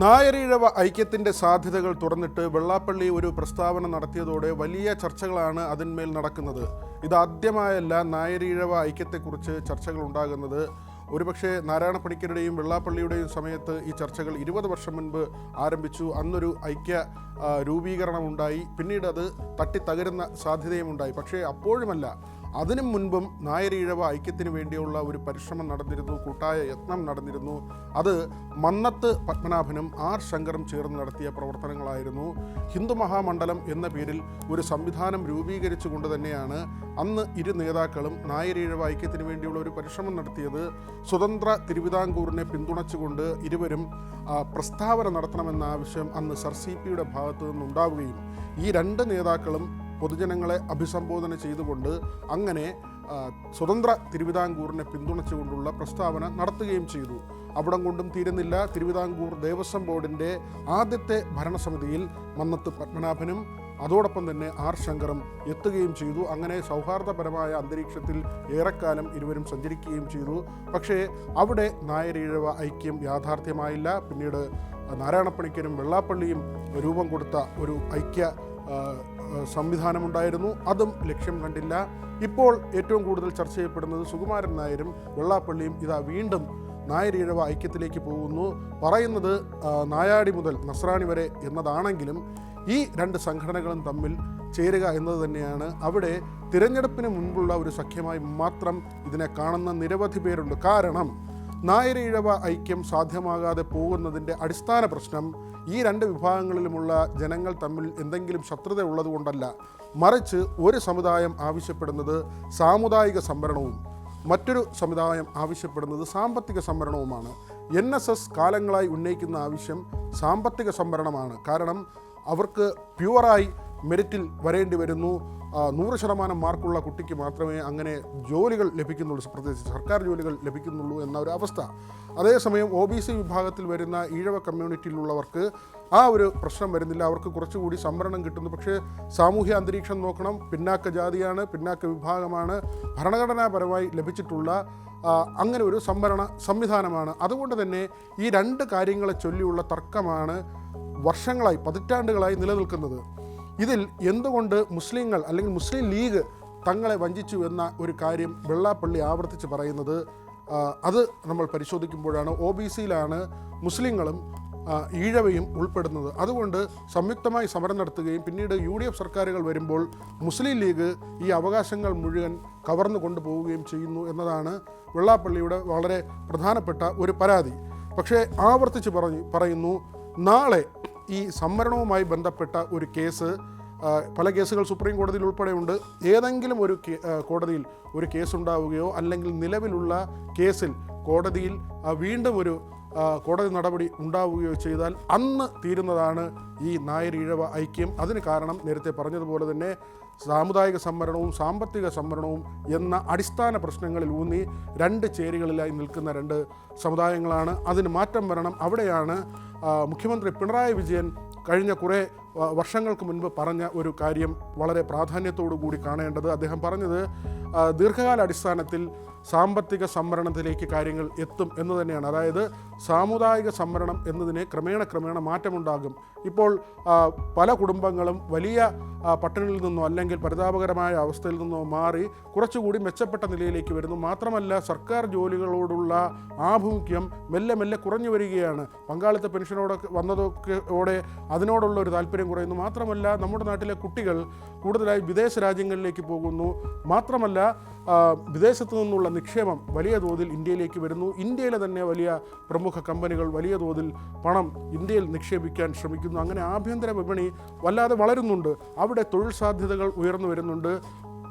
നായരീഴവ ഐക്യത്തിൻ്റെ സാധ്യതകൾ തുറന്നിട്ട് വെള്ളാപ്പള്ളി ഒരു പ്രസ്താവന നടത്തിയതോടെ വലിയ ചർച്ചകളാണ് അതിന്മേൽ നടക്കുന്നത്. ഇതാദ്യമായല്ല നായരീഴവ ഐക്യത്തെക്കുറിച്ച് ചർച്ചകൾ ഉണ്ടാകുന്നത്. ഒരുപക്ഷെ നാരായണ പണിക്കരുടെയും വെള്ളാപ്പള്ളിയുടെയും സമയത്ത് ഈ ചർച്ചകൾ 20 വർഷം മുൻപ് ആരംഭിച്ചു. അന്നൊരു ഐക്യ രൂപീകരണമുണ്ടായി. പിന്നീട് അത് തട്ടിത്തകരുന്ന സാധ്യതയുമുണ്ടായി. പക്ഷേ അപ്പോഴുമല്ല, അതിനു മുൻപും നായരീഴവ ഐക്യത്തിന് വേണ്ടിയുള്ള ഒരു പരിശ്രമം നടന്നിരുന്നു, കൂട്ടായ യത്നം നടന്നിരുന്നു. അത് മന്നത്ത് പത്മനാഭനും ആർ ശങ്കറും ചേർന്ന് നടത്തിയ പ്രവർത്തനങ്ങളായിരുന്നു. ഹിന്ദു മഹാമണ്ഡലം എന്ന പേരിൽ ഒരു സംവിധാനം രൂപീകരിച്ചുകൊണ്ട് തന്നെയാണ് അന്ന് ഇരു നേതാക്കളും നായരീഴവ ഐക്യത്തിന് വേണ്ടിയുള്ള ഒരു പരിശ്രമം നടത്തിയത്. സ്വതന്ത്ര തിരുവിതാംകൂറിനെ പിന്തുണച്ചുകൊണ്ട് ഇരുവരും പ്രസ്താവന നടത്തണമെന്ന ആവശ്യം അന്ന് സർ CP യുടെ ഭാഗത്തു നിന്നുണ്ടാവുകയും ഈ രണ്ട് നേതാക്കളും പൊതുജനങ്ങളെ അഭിസംബോധന ചെയ്തുകൊണ്ട് അങ്ങനെ സ്വതന്ത്ര തിരുവിതാംകൂറിനെ പിന്തുണച്ചുകൊണ്ടുള്ള പ്രസ്താവന നടത്തുകയും ചെയ്തു. അവിടം കൊണ്ടും തീരുന്നില്ല. തിരുവിതാംകൂർ ദേവസ്വം ബോർഡിൻ്റെ ആദ്യത്തെ ഭരണസമിതിയിൽ മന്നത്ത് പത്മനാഭനും അതോടൊപ്പം തന്നെ ആർ ശങ്കറും എത്തുകയും ചെയ്തു. അങ്ങനെ സൗഹാർദ്ദപരമായ അന്തരീക്ഷത്തിൽ ഏറെക്കാലം ഇരുവരും സഞ്ചരിക്കുകയും ചെയ്തു. പക്ഷേ അവിടെ നായരീഴവ ഐക്യം യാഥാർത്ഥ്യമായില്ല. പിന്നീട് നാരായണ പണിക്കരും വെള്ളാപ്പള്ളിയും രൂപം കൊടുത്ത ഒരു ഐക്യ സംവിധാനമുണ്ടായിരുന്നു. അതും ലക്ഷ്യം കണ്ടില്ല. ഇപ്പോൾ ഏറ്റവും കൂടുതൽ ചർച്ച ചെയ്യപ്പെടുന്നത് സുകുമാരൻ നായരും വെള്ളാപ്പള്ളിയും ഇതാ വീണ്ടും നായരീഴവ ഐക്യത്തിലേക്ക് പോകുന്നു. പറയുന്നത് നായാടി മുതൽ നസ്രാണി വരെ എന്നതാണെങ്കിലും ഈ രണ്ട് സംഘടനകളും തമ്മിൽ ചേരുക എന്നത് തന്നെയാണ്. അവിടെ തിരഞ്ഞെടുപ്പിന് മുൻപുള്ള ഒരു സഖ്യമായി മാത്രം ഇതിനെ കാണുന്ന നിരവധി പേരുണ്ട്. കാരണം നായരീഴവ ഐക്യം സാധ്യമാകാതെ പോകുന്നതിൻ്റെ അടിസ്ഥാന പ്രശ്നം ഈ രണ്ട് വിഭാഗങ്ങളിലുമുള്ള ജനങ്ങൾ തമ്മിൽ എന്തെങ്കിലും ശത്രുത ഉള്ളതുകൊണ്ടല്ല, മറിച്ച് ഒരു സമുദായം ആവശ്യപ്പെടുന്നത് സാമുദായിക സംവരണവും മറ്റൊരു സമുദായം ആവശ്യപ്പെടുന്നത് സാമ്പത്തിക സംവരണവുമാണ്. NSS കാലങ്ങളായി ഉന്നയിക്കുന്ന ആവശ്യം സാമ്പത്തിക സംവരണമാണ്. കാരണം അവർക്ക് പ്യുവറായി മെറിറ്റിൽ വരേണ്ടി വരുന്നു. 100% മാർക്കുള്ള കുട്ടിക്ക് മാത്രമേ അങ്ങനെ ജോലികൾ ലഭിക്കുന്നുള്ളൂ, പ്രത്യേകിച്ച് സർക്കാർ ജോലികൾ ലഭിക്കുന്നുള്ളൂ എന്ന ഒരു അവസ്ഥ. അതേസമയം OBC വിഭാഗത്തിൽ വരുന്ന ഈഴവ കമ്മ്യൂണിറ്റിയിലുള്ളവർക്ക് ആ ഒരു പ്രശ്നം വരുന്നില്ല. അവർക്ക് കുറച്ചുകൂടി സംവരണം കിട്ടുന്നു. പക്ഷേ സാമൂഹ്യ അന്തരീക്ഷം നോക്കണം. പിന്നാക്ക ജാതിയാണ്, പിന്നാക്ക വിഭാഗമാണ്, ഭരണഘടനാപരമായി ലഭിച്ചിട്ടുള്ള അങ്ങനെ ഒരു സംവരണ സംവിധാനമാണ്. അതുകൊണ്ട് തന്നെ ഈ രണ്ട് കാര്യങ്ങളെ ചൊല്ലിയുള്ള തർക്കമാണ് വർഷങ്ങളായി, പതിറ്റാണ്ടുകളായി നിലനിൽക്കുന്നത്. ഇതിൽ എന്തുകൊണ്ട് മുസ്ലിങ്ങൾ അല്ലെങ്കിൽ മുസ്ലിം ലീഗ് തങ്ങളെ വഞ്ചിച്ചു എന്ന ഒരു കാര്യം വെള്ളാപ്പള്ളി ആവർത്തിച്ച് പറയുന്നത് അത് നമ്മൾ പരിശോധിക്കുമ്പോഴാണ് OBCയിലാണ് മുസ്ലിങ്ങളും ഈഴവയും ഉൾപ്പെടുന്നത്. അതുകൊണ്ട് സംയുക്തമായി സമരം നടത്തുകയും പിന്നീട് UDF സർക്കാരുകൾ വരുമ്പോൾ മുസ്ലിം ലീഗ് ഈ അവകാശങ്ങൾ മുഴുവൻ കവർന്നു കൊണ്ടുപോവുകയും ചെയ്യുന്നു എന്നതാണ് വെള്ളാപ്പള്ളിയുടെ വളരെ പ്രധാനപ്പെട്ട ഒരു പരാതി. പക്ഷേ ആവർത്തിച്ച് പറയുന്നു നാളെ ഈ സംവരണവുമായി ബന്ധപ്പെട്ട ഒരു കേസ്, പല കേസുകൾ സുപ്രീം കോടതിയിൽ ഉൾപ്പെടെയുണ്ട്. ഏതെങ്കിലും ഒരു കോടതിയിൽ ഒരു കേസുണ്ടാവുകയോ അല്ലെങ്കിൽ നിലവിലുള്ള കേസിൽ കോടതിയിൽ വീണ്ടും ഒരു കോടതി നടപടി ഉണ്ടാവുകയോ ചെയ്താൽ അന്ന് തീരുന്നതാണ് ഈ നായരീഴവ ഐക്യം. അതിന് കാരണം നേരത്തെ പറഞ്ഞതുപോലെ തന്നെ സാമുദായിക സംവരണവും സാമ്പത്തിക സംവരണവും എന്ന അടിസ്ഥാന പ്രശ്നങ്ങളിൽ ഊന്നി രണ്ട് ചേരികളിലായി നിൽക്കുന്ന രണ്ട് സമുദായങ്ങളാണ്. അതിന് മാറ്റം വരണം. അവിടെയാണ് മുഖ്യമന്ത്രി പിണറായി വിജയൻ കഴിഞ്ഞ കുറേ വർഷങ്ങൾക്ക് മുൻപ് പറഞ്ഞ ഒരു കാര്യം വളരെ പ്രാധാന്യത്തോടു കൂടി കാണേണ്ടത്. അദ്ദേഹം പറഞ്ഞത് ദീർഘകാല അടിസ്ഥാനത്തിൽ സാമ്പത്തിക സംവരണത്തിലേക്ക് കാര്യങ്ങൾ എത്തും എന്ന് തന്നെയാണ്. അതായത് സാമുദായിക സംവരണം എന്നതിന് ക്രമേണ മാറ്റമുണ്ടാകും. ഇപ്പോൾ പല കുടുംബങ്ങളും വലിയ പട്ടിണിയിൽ നിന്നോ അല്ലെങ്കിൽ പരിതാപകരമായ അവസ്ഥയിൽ നിന്നോ മാറി കുറച്ചുകൂടി മെച്ചപ്പെട്ട നിലയിലേക്ക് വരുന്നു. മാത്രമല്ല സർക്കാർ ജോലികളോടുള്ള ആഭിമുഖ്യം മെല്ലെ കുറഞ്ഞു വരികയാണ്. പങ്കാളിത്ത പെൻഷനോടൊക്കെ വന്നതോടെ അതിനോടുള്ള ഒരു താല്പര്യം കുറയുന്നു. മാത്രമല്ല നമ്മുടെ നാട്ടിലെ കുട്ടികൾ കൂടുതലായി വിദേശ രാജ്യങ്ങളിലേക്ക് പോകുന്നു. മാത്രമല്ല വിദേശത്തു നിന്നുള്ള നിക്ഷേപം വലിയ തോതിൽ ഇന്ത്യയിലേക്ക് വരുന്നു. ഇന്ത്യയിലെ തന്നെ വലിയ പ്രമുഖ കമ്പനികൾ വലിയ തോതിൽ പണം ഇന്ത്യയിൽ നിക്ഷേപിക്കാൻ ശ്രമിക്കുന്നു. അങ്ങനെ ആഭ്യന്തര വിപണി വല്ലാതെ വളരുന്നുണ്ട്. അവിടെ തൊഴിൽ സാധ്യതകൾ ഉയർന്നു വരുന്നുണ്ട്.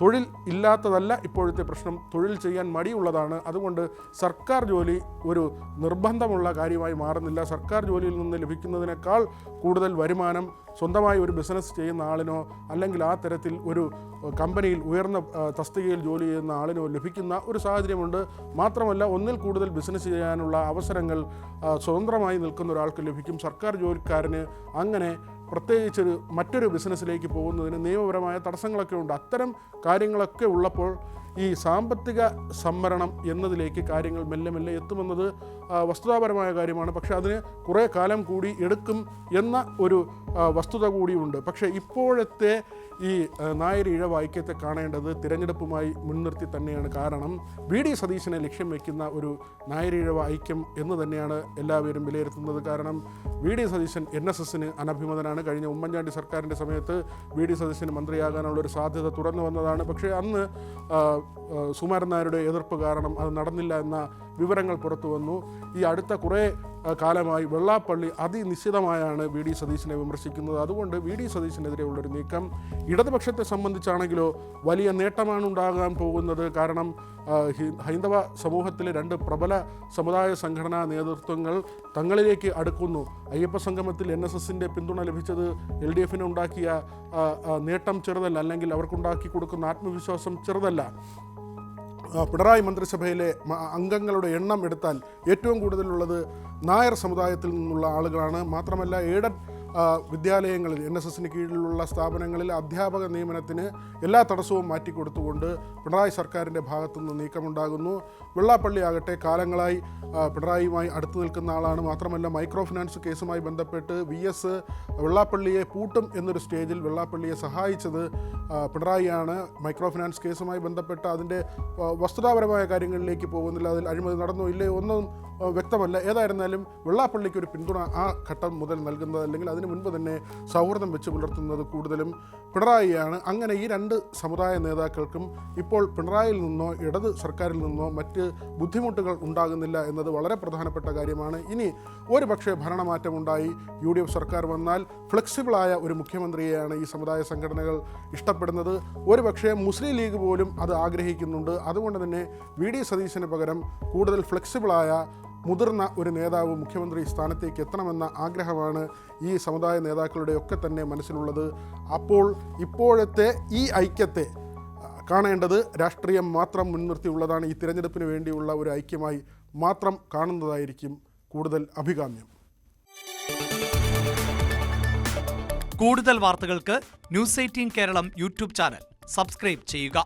തൊഴിൽ ഇല്ലാത്തതല്ല ഇപ്പോഴത്തെ പ്രശ്നം, തൊഴിൽ ചെയ്യാൻ മടിയുള്ളതാണ്. അതുകൊണ്ട് സർക്കാർ ജോലി ഒരു നിർബന്ധമുള്ള കാര്യമായി മാറുന്നില്ല. സർക്കാർ ജോലിയിൽ നിന്ന് ലഭിക്കുന്നതിനേക്കാൾ കൂടുതൽ വരുമാനം സ്വന്തമായി ഒരു ബിസിനസ് ചെയ്യുന്ന ആളിനോ അല്ലെങ്കിൽ ആ തരത്തിൽ ഒരു കമ്പനിയിൽ ഉയർന്ന തസ്തികയിൽ ജോലി ചെയ്യുന്ന ആളിനോ ലഭിക്കുന്ന ഒരു സാഹചര്യമുണ്ട്. മാത്രമല്ല ഒന്നിൽ കൂടുതൽ ബിസിനസ് ചെയ്യാനുള്ള അവസരങ്ങൾ സ്വതന്ത്രമായി നിൽക്കുന്ന ഒരാൾക്ക് ലഭിക്കും. സർക്കാർ ജോലിക്കാരന് അങ്ങനെ പ്രത്യേകിച്ചൊരു മറ്റൊരു ബിസിനസ്സിലേക്ക് പോകുന്നതിന് നിയമപരമായ തടസ്സങ്ങളൊക്കെ ഉണ്ട്. അത്തരം കാര്യങ്ങളൊക്കെ ഉള്ളപ്പോൾ ഈ സാമ്പത്തിക സംവരണം എന്നതിലേക്ക് കാര്യങ്ങൾ മെല്ലെ മെല്ലെ എത്തുമെന്നത് വസ്തുതാപരമായ കാര്യമാണ്. പക്ഷേ അതിന് കുറേ കാലം കൂടി എടുക്കും എന്ന ഒരു വസ്തുത കൂടിയുണ്ട്. പക്ഷേ ഇപ്പോഴത്തെ ഈ നായർ ഈഴവ ഐക്യത്തെ കാണേണ്ടത് തിരഞ്ഞെടുപ്പുമായി മുൻനിർത്തി തന്നെയാണ്. കാരണം വി ഡി സതീശനെ ലക്ഷ്യം വയ്ക്കുന്ന ഒരു നായർ ഈഴവ ഐക്യം എന്ന് തന്നെയാണ് എല്ലാവരും വിലയിരുത്തുന്നത്. കാരണം വി ഡി സതീശൻ NSSന് അനഭിമതനാണ്. കഴിഞ്ഞ ഉമ്മൻചാണ്ടി സർക്കാരിൻ്റെ സമയത്ത് വി ഡി സതീശന് മന്ത്രിയാകാനുള്ളൊരു സാധ്യത തുറന്നു വന്നതാണ്. പക്ഷേ അന്ന് സുകുമാരൻ നായരുടെ എതിർപ്പ് കാരണം അത് നടന്നില്ല എന്ന വിവരങ്ങൾ പുറത്തു വന്നു. ഈ അടുത്ത കുറേ കാലമായി വെള്ളാപ്പള്ളി അതിനിശ്ചിതമായാണ് വി ഡി സതീശനെ വിമർശിക്കുന്നത്. അതുകൊണ്ട് വി ഡി സതീശനെതിരെയുള്ളൊരു നീക്കം ഇടതുപക്ഷത്തെ സംബന്ധിച്ചാണെങ്കിലോ വലിയ നേട്ടമാണ് ഉണ്ടാകാൻ പോകുന്നത്. കാരണം ഹൈന്ദവ സമൂഹത്തിലെ 2 പ്രബല സമുദായ സംഘടനാ നേതൃത്വങ്ങൾ തങ്ങളിലേക്ക് അടുക്കുന്നു. അയ്യപ്പ സംഗമത്തിൽ NSSൻ്റെ പിന്തുണ ലഭിച്ചത് LDFന് ഉണ്ടാക്കിയ നേട്ടം ചെറുതല്ല, അല്ലെങ്കിൽ അവർക്കുണ്ടാക്കി കൊടുക്കുന്ന ആത്മവിശ്വാസം ചെറുതല്ല. പിണറായി മന്ത്രിസഭയിലെ അംഗങ്ങളുടെ എണ്ണം എടുത്താൽ ഏറ്റവും കൂടുതലുള്ളത് നായർ സമുദായത്തിൽ നിന്നുള്ള ആളുകളാണ്. മാത്രമല്ല എയ്ഡഡ് വിദ്യാലയങ്ങളിൽ NSSന് കീഴിലുള്ള സ്ഥാപനങ്ങളിൽ അധ്യാപക നിയമനത്തിന് എല്ലാ തടസ്സവും മാറ്റിക്കൊടുത്തുകൊണ്ട് പിണറായി സർക്കാരിൻ്റെ ഭാഗത്തുനിന്ന് നീക്കമുണ്ടാകുന്നു. വെള്ളാപ്പള്ളി ആകട്ടെ കാലങ്ങളായി പിണറായിയുമായി അടുത്തു നിൽക്കുന്ന ആളാണ്. മാത്രമല്ല മൈക്രോ ഫിനാൻസ് കേസുമായി ബന്ധപ്പെട്ട് VS വെള്ളാപ്പള്ളിയെ പൂട്ടും എന്നൊരു സ്റ്റേജിൽ വെള്ളാപ്പള്ളിയെ സഹായിച്ചത് പിണറായിയാണ്. മൈക്രോ ഫിനാൻസ് കേസുമായി ബന്ധപ്പെട്ട് അതിൻ്റെ വസ്തുതാപരമായ കാര്യങ്ങളിലേക്ക് പോകുന്നില്ല. അതിൽ അഴിമതി നടന്നോ ഇല്ലയോ ഒന്നും വ്യക്തമല്ല. ഏതായിരുന്നാലും വെള്ളാപ്പള്ളിക്ക് ഒരു പിന്തുണ ആ ഘട്ടം മുതൽ നൽകുന്നത്, അല്ലെങ്കിൽ അതിന് മുൻപ് തന്നെ സൗഹൃദം വെച്ച് പുലർത്തുന്നത് കൂടുതലും പിണറായിയാണ്. അങ്ങനെ ഈ 2 സമുദായ നേതാക്കൾക്കും ഇപ്പോൾ പിണറായിയിൽ നിന്നോ ഇടത് സർക്കാരിൽ നിന്നോ മറ്റ് ബുദ്ധിമുട്ടുകൾ ഉണ്ടാകുന്നില്ല എന്നത് വളരെ പ്രധാനപ്പെട്ട കാര്യമാണ്. ഇനി ഒരു പക്ഷേ ഭരണമാറ്റമുണ്ടായി UDF സർക്കാർ വന്നാൽ ഫ്ലെക്സിബിളായ ഒരു മുഖ്യമന്ത്രിയെയാണ് ഈ സമുദായ സംഘടനകൾ ഇഷ്ടപ്പെടുന്നത്. ഒരു പക്ഷേ മുസ്ലിം ലീഗ് പോലും അത് ആഗ്രഹിക്കുന്നുണ്ട്. അതുകൊണ്ട് തന്നെ വി ഡി സതീശന് പകരം കൂടുതൽ ഫ്ലെക്സിബിളായ മുതിർന്ന ഒരു നേതാവ് മുഖ്യമന്ത്രി സ്ഥാനത്തേക്ക് എത്തണമെന്ന ആഗ്രഹമാണ് ഈ സമുദായ നേതാക്കളുടെയൊക്കെ തന്നെ മനസ്സിലുള്ളത്. അപ്പോൾ ഇപ്പോഴത്തെ ഈ ഐക്യത്തെ കാണേണ്ടത് രാഷ്ട്രീയം മാത്രം മുൻനിർത്തിയുള്ളതാണ്. ഈ തിരഞ്ഞെടുപ്പിന് വേണ്ടിയുള്ള ഒരു ഐക്യമായി മാത്രം കാണുന്നതായിരിക്കും കൂടുതൽ അഭികാമ്യം. കൂടുതൽ വാർത്തകൾക്ക് News 18 Keralam YouTube channel subscribe ചെയ്യുക.